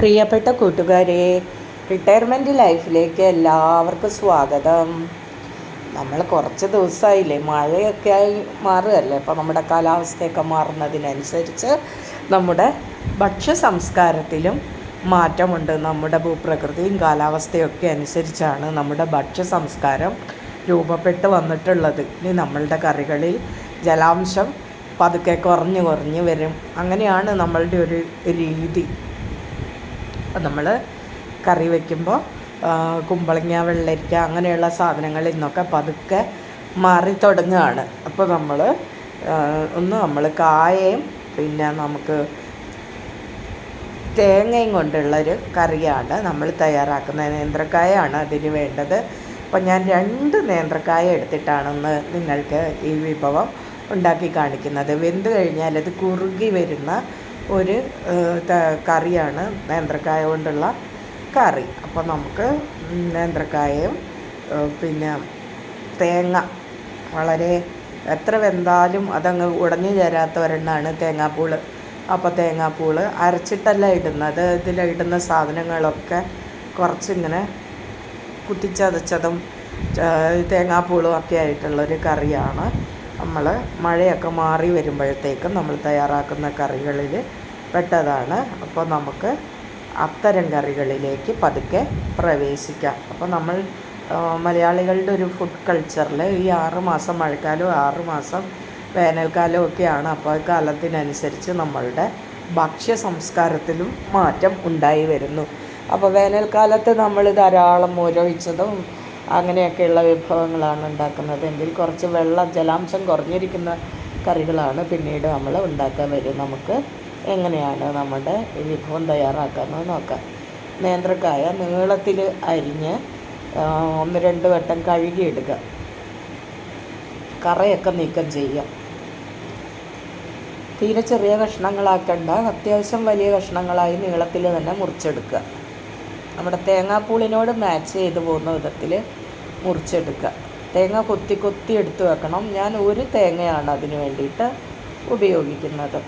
പ്രിയപ്പെട്ട കൂട്ടുകാരെ, റിട്ടയർമെൻറ്റ് ലൈഫിലേക്ക് എല്ലാവർക്കും സ്വാഗതം. നമ്മൾ കുറച്ച് ദിവസമായില്ലേ, മഴയൊക്കെ ആയി മാറുകയല്ലേ. അപ്പോൾ നമ്മുടെ കാലാവസ്ഥയൊക്കെ മാറുന്നതിനനുസരിച്ച് നമ്മുടെ ഭക്ഷ്യ സംസ്കാരത്തിലും മാറ്റമുണ്ട്. നമ്മുടെ ഭൂപ്രകൃതിയും കാലാവസ്ഥയൊക്കെ അനുസരിച്ചാണ് നമ്മുടെ ഭക്ഷ്യ സംസ്കാരം രൂപപ്പെട്ട് വന്നിട്ടുള്ളത്. ഇനി നമ്മളുടെ കറികളിൽ ജലാംശം പതുക്കെ കുറഞ്ഞ് വരും. അങ്ങനെയാണ് നമ്മളുടെ ഒരു രീതി. അപ്പം നമ്മൾ കറി വയ്ക്കുമ്പോൾ കുമ്പളങ്ങ, വെള്ളരിക്ക അങ്ങനെയുള്ള സാധനങ്ങളിൽ നിന്നൊക്കെ പതുക്കെ മാറി തുടങ്ങുകയാണ്. അപ്പോൾ നമ്മൾ കായയും പിന്നെ നമുക്ക് തേങ്ങയും കൊണ്ടുള്ളൊരു കറിയാണ് നമ്മൾ തയ്യാറാക്കുന്നത്. നേന്ത്രക്കായാണ് അതിന് വേണ്ടത്. അപ്പോൾ ഞാൻ 2 നേന്ത്രക്കായ എടുത്തിട്ടാണെന്ന് നിങ്ങൾക്ക് ഈ വിഭവം ഉണ്ടാക്കി കാണിക്കുന്നത്. വെന്ത് കഴിഞ്ഞാൽ അത് കുറുകി വരുന്ന ഒരു കറിയാണ് നേന്ത്രക്കായ കൊണ്ടുള്ള കറി. അപ്പോൾ നമുക്ക് നേന്ത്രക്കായയും പിന്നെ തേങ്ങ വളരെ എത്ര വെന്താലും അതങ്ങ് ഉടഞ്ഞു ചേരാത്ത ഒരെണ്ണമാണ് തേങ്ങാപ്പൂള്. അപ്പോൾ തേങ്ങാപ്പൂള് അരച്ചിട്ടല്ല ഇടുന്നത്. ഇതിലിടുന്ന സാധനങ്ങളൊക്കെ കുറച്ചിങ്ങനെ കുത്തിച്ചതച്ചതും തേങ്ങാപ്പൂളും ഒക്കെ ആയിട്ടുള്ളൊരു കറിയാണ്. നമ്മൾ മഴയൊക്കെ മാറി വരുമ്പോഴത്തേക്കും നമ്മൾ തയ്യാറാക്കുന്ന കറികളിൽ പെട്ടതാണ്. അപ്പോൾ നമുക്ക് അത്തരം കറികളിലേക്ക് പതുക്കെ പ്രവേശിക്കാം. അപ്പോൾ നമ്മൾ മലയാളികളുടെ ഒരു ഫുഡ് കൾച്ചറിൽ ഈ 6 മാസം മഴക്കാലവും 6 മാസം വേനൽക്കാലവും ഒക്കെയാണ്. അപ്പോൾ കാലത്തിനനുസരിച്ച് നമ്മളുടെ ഭക്ഷ്യ സംസ്കാരത്തിലും മാറ്റം ഉണ്ടായി വരുന്നു. അപ്പോൾ വേനൽക്കാലത്ത് നമ്മൾ ധാരാളം മോരൊഴിച്ചതും അങ്ങനെയൊക്കെയുള്ള വിഭവങ്ങളാണ് ഉണ്ടാക്കുന്നത്. എങ്കിൽ കുറച്ച് ജലാംശം കുറഞ്ഞിരിക്കുന്ന കറികളാണ് പിന്നീട് നമ്മൾ ഉണ്ടാക്കാൻ വരും. നമുക്ക് എങ്ങനെയാണ് നമ്മുടെ വിഭവം തയ്യാറാക്കുന്നത് നോക്കാം. നേന്ത്രക്കായ നീളത്തിൽ അരിഞ്ഞ് 1-2 വട്ടം കഴുകിയെടുക്കുക. കറയൊക്കെ നീക്കം ചെയ്യുക. തീരെ ചെറിയ കഷ്ണങ്ങളാക്കണ്ട, അത്യാവശ്യം വലിയ കഷ്ണങ്ങളായി നീളത്തിൽ തന്നെ മുറിച്ചെടുക്കുക. നമ്മുടെ തേങ്ങാപ്പൂളിനോട് മാച്ച് ചെയ്ത് പോകുന്ന വിധത്തിൽ മുറിച്ചെടുക്കുക. തേങ്ങ കൊത്തി എടുത്ത് വെക്കണം. ഞാൻ 1 തേങ്ങയാണ് അതിന് വേണ്ടിയിട്ട് ഉപയോഗിക്കുന്നത്.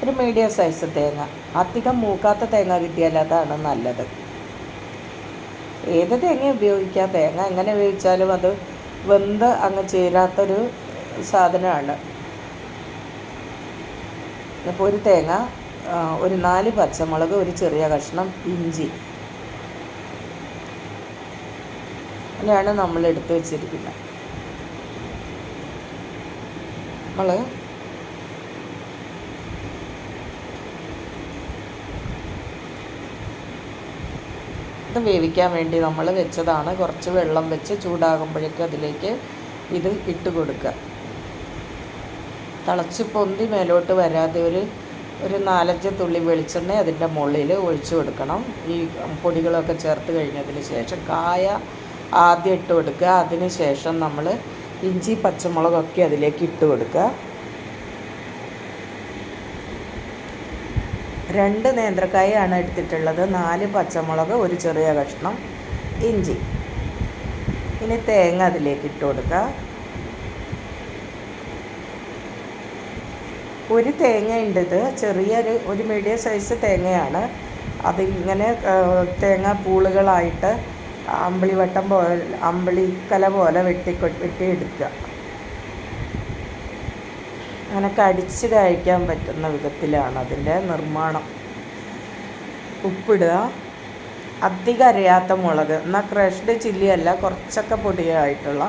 ഒരു മീഡിയം സൈസ് തേങ്ങ. അധികം മൂക്കാത്ത തേങ്ങ കിട്ടിയാൽ അതാണ് നല്ലത്. ഏത് തേങ്ങ ഉപയോഗിക്കുക. തേങ്ങ എങ്ങനെ ഉപയോഗിച്ചാലും അത് വെന്ത് അങ്ങ് ചേരാത്തൊരു സാധനമാണ്. അപ്പോൾ 1 തേങ്ങ, ഒരു 4 പച്ചമുളക്, ഒരു ചെറിയ കഷ്ണം ഇഞ്ചി അങ്ങനെയാണ് നമ്മൾ എടുത്ത് വെച്ചിരിക്കുന്നത്. നമ്മൾ ഇത് വേവിക്കാൻ വേണ്ടി നമ്മൾ വെച്ചതാണ്. കുറച്ച് വെള്ളം വെച്ച് ചൂടാകുമ്പോഴേക്കും അതിലേക്ക് ഇത് ഇട്ട് കൊടുക്കുക. തിളച്ച് പൊന്തി മേലോട്ട് വരാതെ ഒരു 4-5 തുള്ളി വെളിച്ചെണ്ണ അതിൻ്റെ മുകളിൽ ഒഴിച്ചു കൊടുക്കണം. ഈ പൊടികളൊക്കെ ചേർത്ത് കഴിഞ്ഞതിന് ശേഷം കായ ആദ്യം ഇട്ട് കൊടുക്കുക. അതിന് ശേഷം നമ്മൾ ഇഞ്ചി പച്ചമുളകൊക്കെ അതിലേക്ക് ഇട്ട് കൊടുക്കുക. 2 നേന്ത്രക്കായാണ് എടുത്തിട്ടുള്ളത്. 4 പച്ചമുളക്, ഒരു ചെറിയ കഷ്ണം ഇഞ്ചി. ഇനി തേങ്ങ അതിലേക്ക് ഇട്ട് കൊടുക്കുക. 1 തേങ്ങ ഉണ്ട്. ഇത് ഒരു മീഡിയം സൈസ് തേങ്ങയാണ്. അതിങ്ങനെ തേങ്ങ പൂളുകളായിട്ട് അമ്പിളിക്കല പോലെ വെട്ടിയെടുക്കുക. അങ്ങനെ കടിച്ച് കഴിക്കാൻ പറ്റുന്ന വിധത്തിലാണ് അതിൻ്റെ നിർമ്മാണം. ഉപ്പിടുക. അധികം അരയാത്ത മുളക്, എന്നാൽ ക്രഷ്ഡ് ചില്ലി അല്ല, കുറച്ചൊക്കെ പൊടിയായിട്ടുള്ള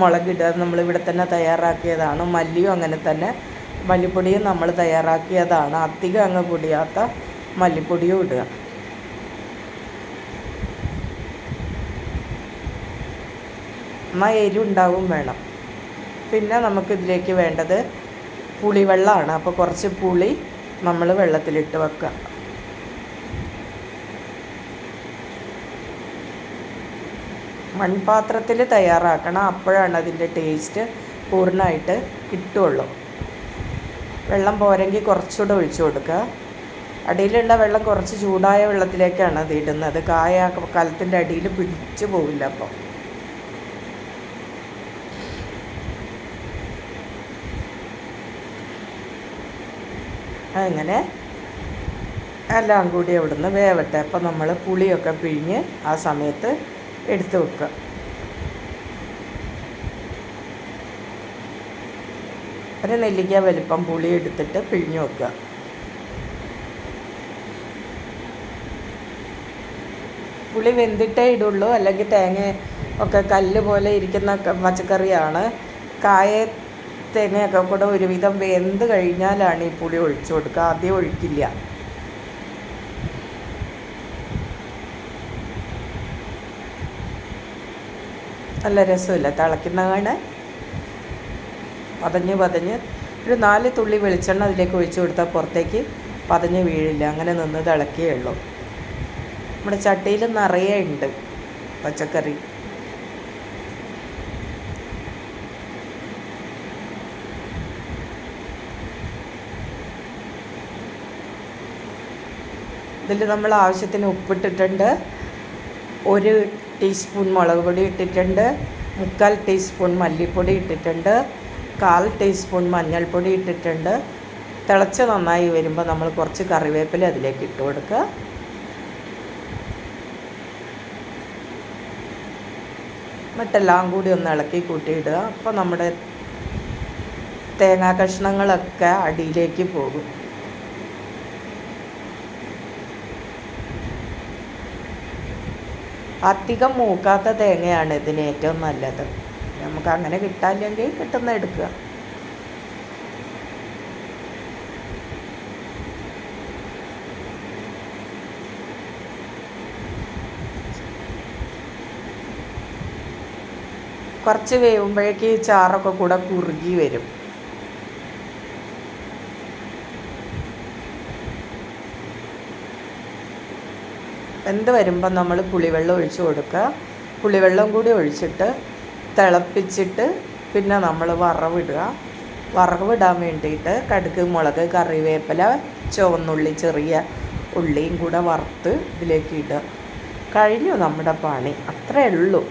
മുളകിടുക. നമ്മളിവിടെ തന്നെ തയ്യാറാക്കിയതാണ്. മല്ലിയും അങ്ങനെ തന്നെ, മല്ലിപ്പൊടിയും നമ്മൾ തയ്യാറാക്കിയതാണ്. അധികം അങ്ങ് പൊടിയാത്ത മല്ലിപ്പൊടിയും ഇടുക. എന്നാൽ എരിവുണ്ടാവും വേണം. പിന്നെ നമുക്കിതിലേക്ക് വേണ്ടത് പുളിവെള്ളമാണ്. അപ്പോൾ കുറച്ച് പുളി നമ്മൾ വെള്ളത്തിലിട്ട് വെക്കുക. മൺപാത്രത്തിൽ തയ്യാറാക്കണം. അപ്പോഴാണ് അതിൻ്റെ ടേസ്റ്റ് പൂർണ്ണമായിട്ട് കിട്ടുള്ളൂ. വെള്ളം പോരെങ്കിൽ കുറച്ചുകൂടെ ഒഴിച്ചു കൊടുക്കുക. അടിയിലുള്ള വെള്ളം കുറച്ച് ചൂടായ വെള്ളത്തിലേക്കാണ് അത് ഇടുന്നത്. കായ കലത്തിൻ്റെ അടിയിൽ പിടിച്ചു പോവില്ല. അപ്പോൾ അങ്ങനെ എല്ലാം കൂടി അവിടുന്ന് വേവട്ടെ. അപ്പം നമ്മൾ പുളിയൊക്കെ പിഴിഞ്ഞ് ആ സമയത്ത് എടുത്ത് വെക്കുക. ഒരു നെല്ലിക്ക വലിപ്പം പുളി എടുത്തിട്ട് പിഴിഞ്ഞ് വെക്കുക. പുളി വെന്തിട്ടേ ഇടുള്ളൂ, അല്ലെങ്കിൽ തേങ്ങ ഒക്കെ കല്ല് പോലെ ഇരിക്കുന്ന പച്ചക്കറിയാണ്. കായ തേങ്ങയൊക്കെ കൂടെ ഒരുവിധം വെന്ത് കഴിഞ്ഞാലാണ് ഈ പുളി ഒഴിച്ചു കൊടുക്കുക, ആദ്യം ഒഴിക്കില്ല. നല്ല രസമില്ല തിളയ്ക്കുന്നതാണ്. പതഞ്ഞ് ഒരു 4 തുള്ളി വെളിച്ചെണ്ണ അതിലേക്ക് ഒഴിച്ചു കൊടുത്താൽ പുറത്തേക്ക് പതഞ്ഞ് വീഴില്ല. അങ്ങനെ നിന്ന് തിളക്കേ ഉള്ളൂ. നമ്മുടെ ചട്ടിയിൽ നിറയെ ഉണ്ട് പച്ചക്കറി. ഇതിൽ നമ്മൾ ആവശ്യത്തിന് ഉപ്പിട്ടിട്ടുണ്ട്, 1 ടീസ്പൂൺ മുളക് പൊടി ഇട്ടിട്ടുണ്ട്, 3/4 ടീസ്പൂൺ മല്ലിപ്പൊടി ഇട്ടിട്ടുണ്ട്, 1/4 ടീസ്പൂൺ മഞ്ഞൾപ്പൊടി ഇട്ടിട്ടുണ്ട്. തിളച്ച് നന്നായി വരുമ്പോൾ നമ്മൾ കുറച്ച് കറിവേപ്പില അതിലേക്ക് ഇട്ട് കൊടുക്കുക. എന്നിട്ടെല്ലാം കൂടി ഒന്ന് ഇളക്കി കൂട്ടിയിടുക. അപ്പോൾ നമ്മുടെ തേങ്ങാ കഷ്ണങ്ങളൊക്കെ അടിയിലേക്ക് പോകും. അധികം മൂക്കാത്ത തേങ്ങയാണ് ഇതിന് ഏറ്റവും നല്ലത്. നമുക്ക് അങ്ങനെ കിട്ടാനില്ലെങ്കിൽ കിട്ടുന്ന എടുക്കുക. കുറച്ച് വേവുമ്പോഴേക്ക് ഈ ചാറൊക്കെ കൂടെ കുറുകി വരും. വെന്ത് വരുമ്പോൾ നമ്മൾ പുളിവെള്ളം ഒഴിച്ച് കൊടുക്കുക. പുളിവെള്ളം കൂടി ഒഴിച്ചിട്ട് തിളപ്പിച്ചിട്ട് പിന്നെ നമ്മൾ വറവിടാൻ വേണ്ടിയിട്ട് കടുക്, മുളക്, കറിവേപ്പില, ചുവന്നുള്ളി, ചെറിയ ഉള്ളിയും കൂടെ വറുത്ത് ഇതിലേക്ക് ഇടുക. കഴിഞ്ഞു നമ്മുടെ പണി. അത്രയേ ഉള്ളൂ.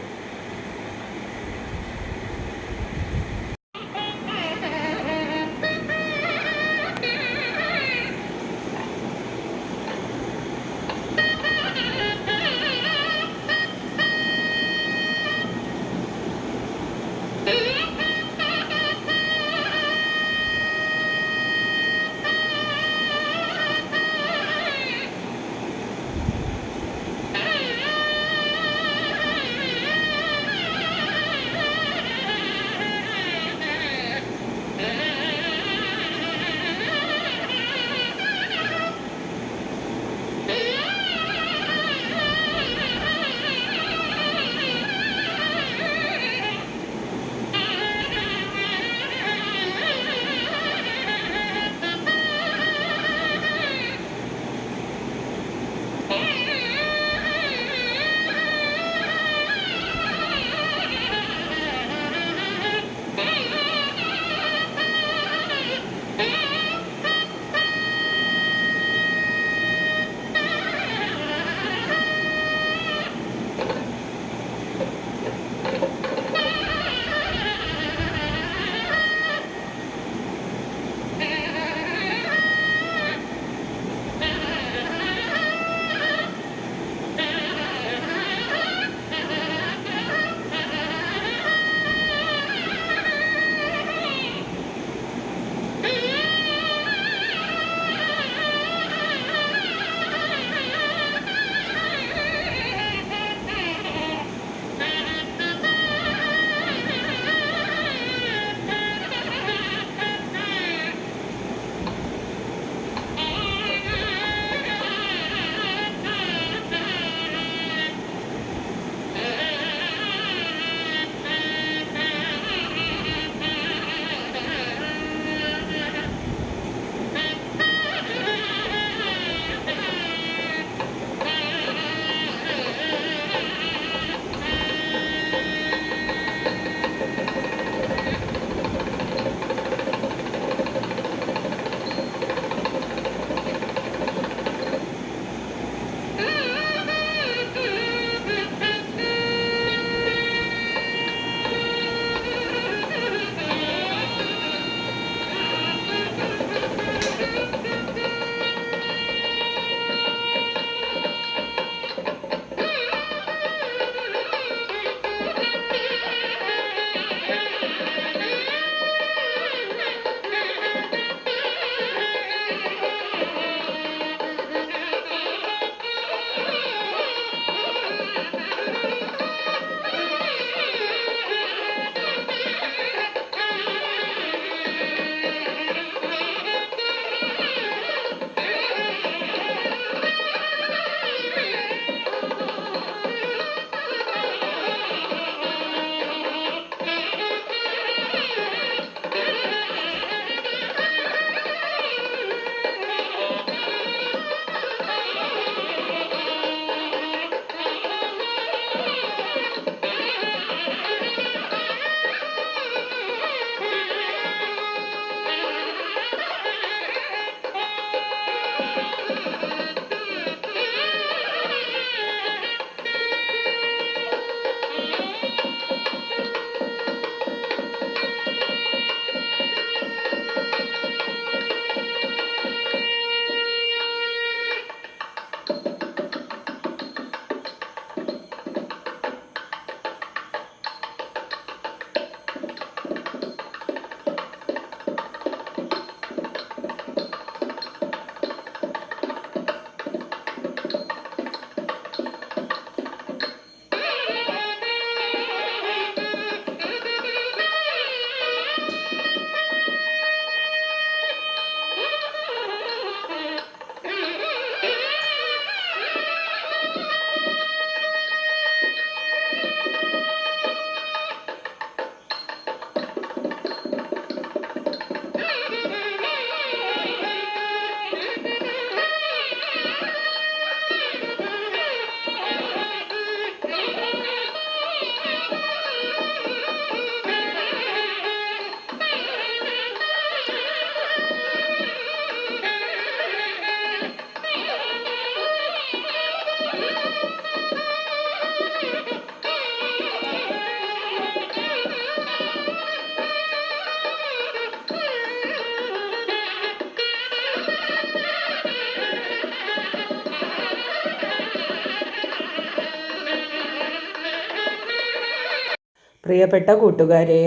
പ്രിയപ്പെട്ട കൂട്ടുകാരെ,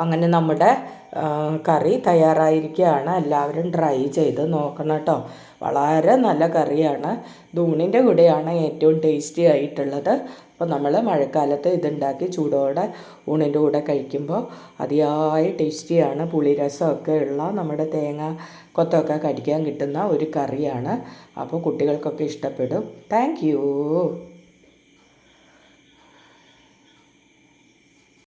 അങ്ങനെ നമ്മുടെ കറി തയ്യാറായിരിക്കുകയാണ്. എല്ലാവരും ട്രൈ ചെയ്ത് നോക്കണം കേട്ടോ. വളരെ നല്ല കറിയാണ്. ഊണിൻ്റെ കൂടെയാണ് ഏറ്റവും ടേസ്റ്റി ആയിട്ടുള്ളത്. അപ്പോൾ നമ്മൾ മഴക്കാലത്ത് ഇതുണ്ടാക്കി ചൂടോടെ ഊണിൻ്റെ കൂടെ കഴിക്കുമ്പോൾ അതിയായ ടേസ്റ്റിയാണ്. പുളിരസമൊക്കെ ഉള്ള നമ്മുടെ തേങ്ങ കൊത്തൊക്കെ കടിക്കാൻ കിട്ടുന്ന ഒരു കറിയാണ്. അപ്പോൾ കുട്ടികൾക്കൊക്കെ ഇഷ്ടപ്പെടും. Thank you.